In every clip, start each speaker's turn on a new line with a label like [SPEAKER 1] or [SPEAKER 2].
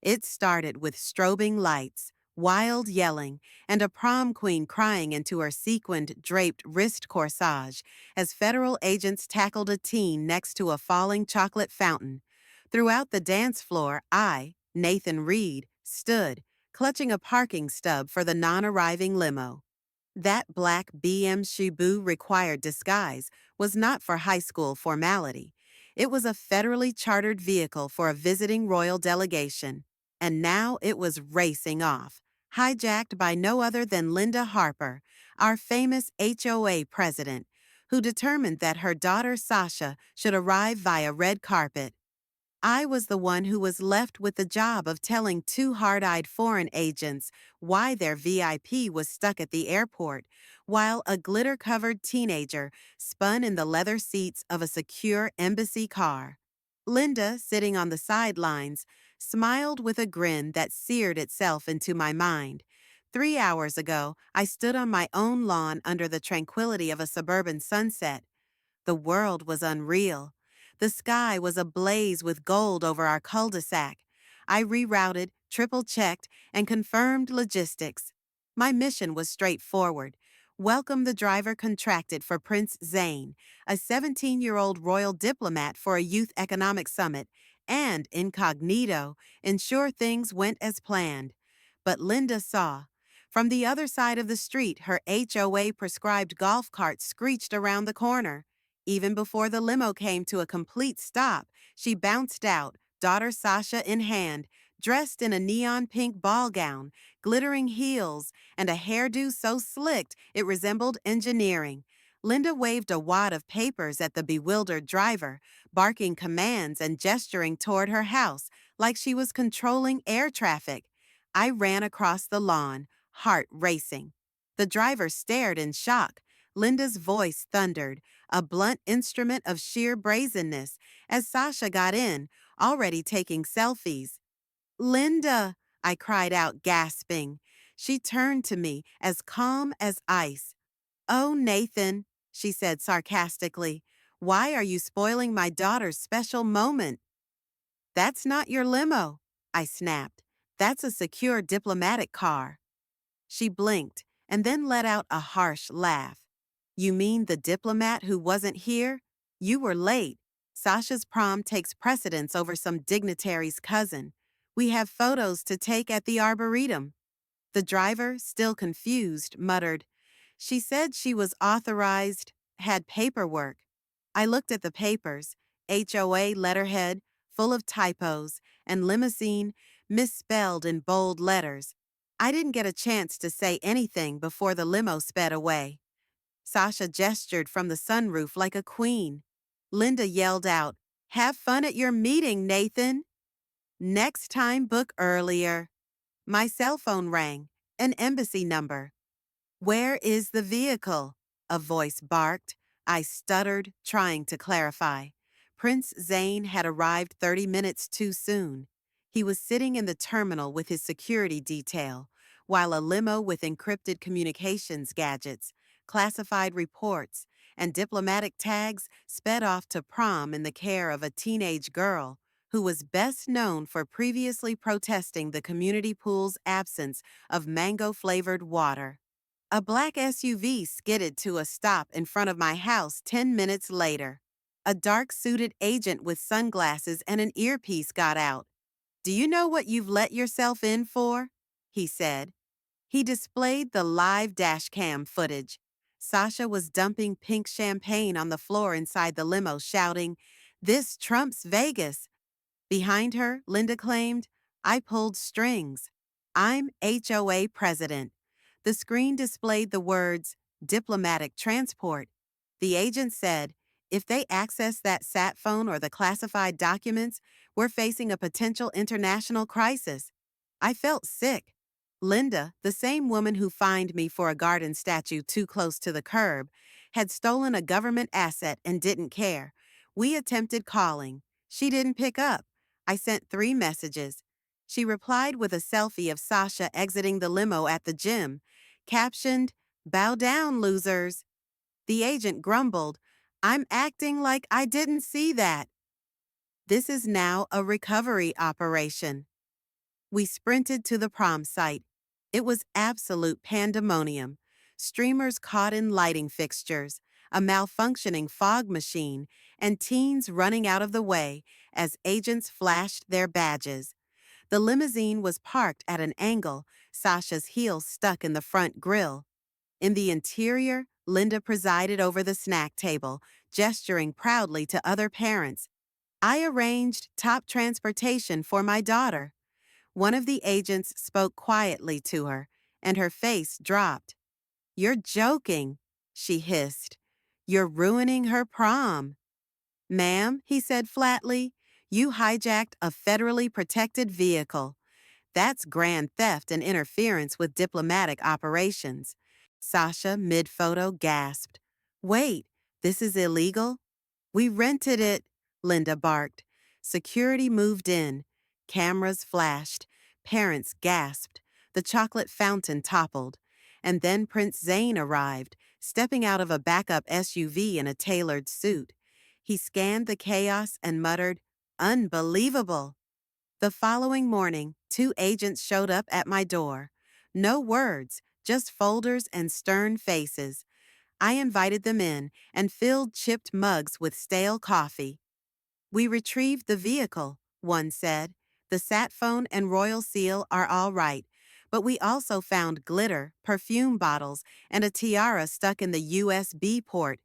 [SPEAKER 1] It started with strobing lights, wild yelling, and a prom queen crying into her sequined, draped wrist corsage as federal agents tackled a teen next to a falling chocolate fountain. Throughout the dance floor, I, Nathan Reed, stood, clutching a parking stub for the non-arriving limo. That black BM Shibu required disguise was not for high school formality. It was a federally chartered vehicle for a visiting royal delegation. And now it was racing off, hijacked by no other than Linda Harper, our famous HOA president, who determined that her daughter Sasha should arrive via red carpet. I was the one who was left with the job of telling two hard-eyed foreign agents why their VIP was stuck at the airport, while a glitter-covered teenager spun in the leather seats of a secure embassy car. Linda, sitting on the sidelines, smiled with a grin that seared itself into my mind. 3 hours ago, I stood on my own lawn under the tranquility of a suburban sunset. The world was unreal. The sky was ablaze with gold over our cul-de-sac. I rerouted, triple-checked, and confirmed logistics. My mission was straightforward. Welcome the driver contracted for Prince Zane, a 17-year-old royal diplomat for a youth economic summit, and incognito, ensure things went as planned. But Linda saw. From the other side of the street, her HOA-prescribed golf cart screeched around the corner. Even before the limo came to a complete stop, she bounced out, daughter Sasha in hand, dressed in a neon pink ball gown, glittering heels, and a hairdo so slicked it resembled engineering. Linda waved a wad of papers at the bewildered driver, barking commands and gesturing toward her house like she was controlling air traffic. I ran across the lawn, heart racing. The driver stared in shock. Linda's voice thundered, a blunt instrument of sheer brazenness, as Sasha got in, already taking selfies. Linda, I cried out, gasping. She turned to me, as calm as ice. Oh, Nathan, she said sarcastically, why are you spoiling my daughter's special moment? That's not your limo, I snapped. That's a secure diplomatic car. She blinked and then let out a harsh laugh. You mean the diplomat who wasn't here? You were late. Sasha's prom takes precedence over some dignitary's cousin. We have photos to take at the Arboretum. The driver, still confused, muttered, She said she was authorized, had paperwork. I looked at the papers, HOA letterhead, full of typos, and Limousine, misspelled in bold letters. I didn't get a chance to say anything before the limo sped away. Sasha gestured from the sunroof like a queen. Linda yelled out, Have fun at your meeting, Nathan. Next time, book earlier. My cell phone rang, an embassy number. Where is the vehicle? A voice barked. I stuttered, trying to clarify. Prince Zane had arrived 30 minutes too soon. He was sitting in the terminal with his security detail, while a limo with encrypted communications gadgets, classified reports, and diplomatic tags sped off to prom in the care of a teenage girl who was best known for previously protesting the community pool's absence of mango-flavored water. A black SUV skidded to a stop in front of my house 10 minutes later. A dark-suited agent with sunglasses and an earpiece got out. Do you know what you've let yourself in for? He said. He displayed the live dashcam footage. Sasha was dumping pink champagne on the floor inside the limo, shouting, This trumps Vegas. Behind her, Linda claimed, I pulled strings. I'm HOA president. The screen displayed the words, diplomatic transport. The agent said, if they access that sat phone or the classified documents, we're facing a potential international crisis. I felt sick. Linda, the same woman who fined me for a garden statue too close to the curb, had stolen a government asset and didn't care. We attempted calling. She didn't pick up. I sent 3 messages. She replied with a selfie of Sasha exiting the limo at the gym, captioned, Bow down, losers. The agent grumbled, I'm acting like I didn't see that. This is now a recovery operation. We sprinted to the prom site. It was absolute pandemonium. Streamers caught in lighting fixtures, a malfunctioning fog machine, and teens running out of the way as agents flashed their badges. The limousine was parked at an angle, Sasha's heels stuck in the front grille. In the interior, Linda presided over the snack table, gesturing proudly to other parents. I arranged top transportation for my daughter. One of the agents spoke quietly to her, and her face dropped. You're joking, she hissed. You're ruining her prom. Ma'am, he said flatly, you hijacked a federally protected vehicle. That's grand theft and interference with diplomatic operations. Sasha, mid-photo, gasped. Wait, this is illegal? We rented it, Linda barked. Security moved in. Cameras flashed. Parents gasped. The chocolate fountain toppled. And then Prince Zane arrived, stepping out of a backup SUV in a tailored suit. He scanned the chaos and muttered, Unbelievable! The following morning, 2 agents showed up at my door. No words, just folders and stern faces. I invited them in and filled chipped mugs with stale coffee. We retrieved the vehicle, one said. The sat phone and royal seal are all right, but we also found glitter, perfume bottles, and a tiara stuck in the USB port.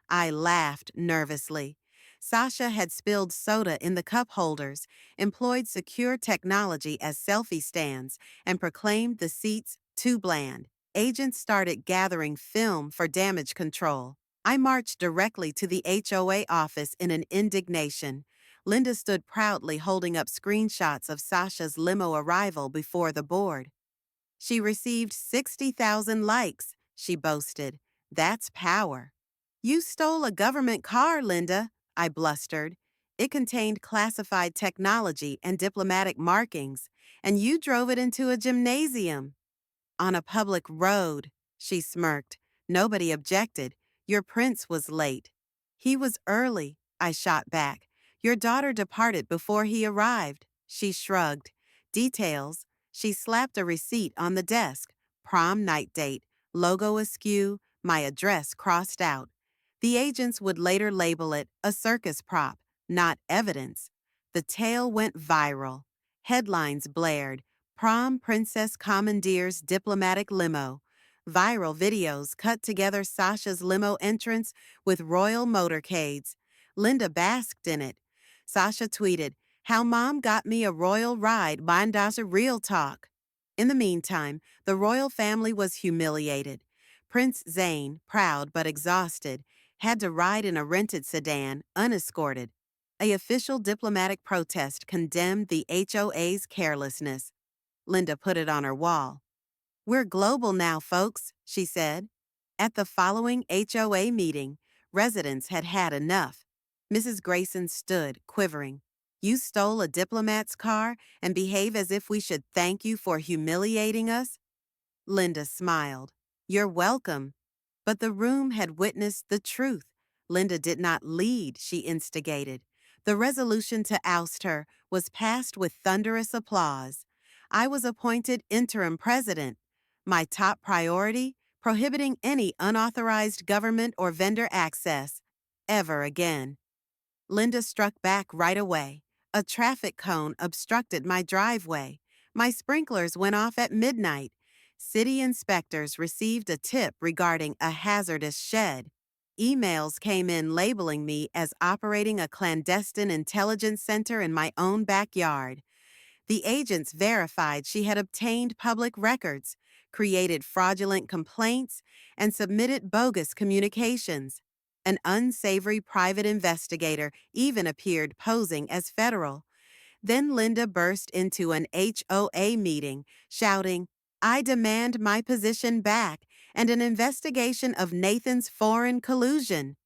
[SPEAKER 1] I laughed nervously. Sasha had spilled soda in the cup holders, employed secure technology as selfie stands, and proclaimed the seats too bland. Agents started gathering film for damage control. I marched directly to the HOA office in an indignation. Linda stood proudly holding up screenshots of Sasha's limo arrival before the board. She received 60,000 likes, she boasted. That's power. You stole a government car, Linda, I blustered. It contained classified technology and diplomatic markings, and you drove it into a gymnasium. On a public road, she smirked. Nobody objected. Your prince was late. He was early, I shot back. Your daughter departed before he arrived. She shrugged. Details. She slapped a receipt on the desk. Prom night date. Logo askew. My address crossed out. The agents would later label it a circus prop, not evidence. The tale went viral. Headlines blared. Prom princess commandeers diplomatic limo. Viral videos cut together Sasha's limo entrance with royal motorcades. Linda basked in it. Sasha tweeted, How mom got me a royal ride, Banda's a real talk. In the meantime, the royal family was humiliated. Prince Zane, proud but exhausted, had to ride in a rented sedan, unescorted. An official diplomatic protest condemned the HOA's carelessness. Linda put it on her wall. We're global now, folks, she said. At the following HOA meeting, residents had had enough. Mrs. Grayson stood, quivering. You stole a diplomat's car and behave as if we should thank you for humiliating us? Linda smiled. You're welcome. But the room had witnessed the truth. Linda did not lead, she instigated. The resolution to oust her was passed with thunderous applause. I was appointed interim president. My top priority, prohibiting any unauthorized government or vendor access. Ever again. Linda struck back right away. A traffic cone obstructed my driveway. My sprinklers went off at midnight. City inspectors received a tip regarding a hazardous shed. Emails came in labeling me as operating a clandestine intelligence center in my own backyard. The agents verified she had obtained public records, created fraudulent complaints, and submitted bogus communications. An unsavory private investigator even appeared posing as federal. Then Linda burst into an HOA meeting, shouting, I demand my position back and an investigation of Nathan's foreign collusion.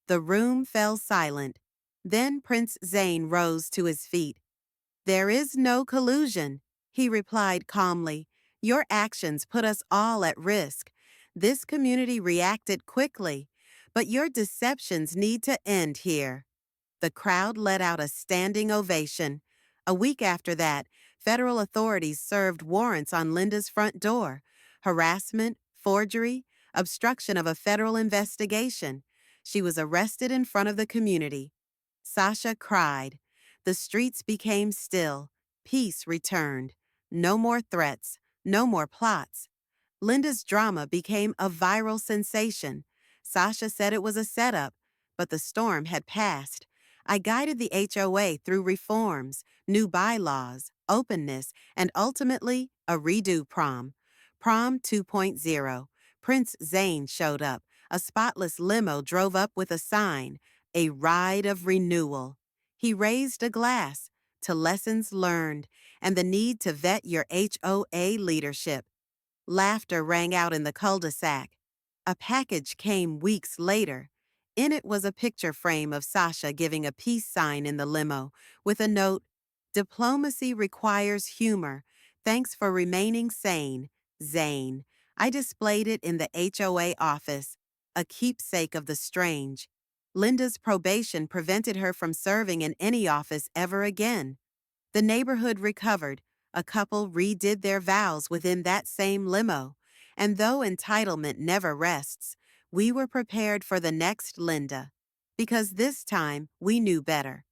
[SPEAKER 1] The room fell silent. Then Prince Zane rose to his feet. There is no collusion, he replied calmly. Your actions put us all at risk. This community reacted quickly, but your deceptions need to end here. The crowd let out a standing ovation. A week after that, Federal authorities served warrants on Linda's front door: harassment, forgery, obstruction of a federal investigation. She was arrested in front of the community. Sasha cried. The streets became still. Peace returned. No more threats. No more plots. Linda's drama became a viral sensation. Sasha said it was a setup, but the storm had passed. I guided the HOA through reforms, new bylaws, openness, and ultimately a redo prom. Prom 2.0. Prince Zane showed up. A spotless limo drove up with a sign, a ride of renewal. He raised a glass to lessons learned and the need to vet your HOA leadership. Laughter rang out in the cul-de-sac. A package came weeks later. In it was a picture frame of Sasha giving a peace sign in the limo with a note, "Diplomacy requires humor. Thanks for remaining sane, Zane." I displayed it in the HOA office, a keepsake of the strange. Linda's probation prevented her from serving in any office ever again. The neighborhood recovered. A couple redid their vows within that same limo. And though entitlement never rests, we were prepared for the next Linda. Because this time we knew better.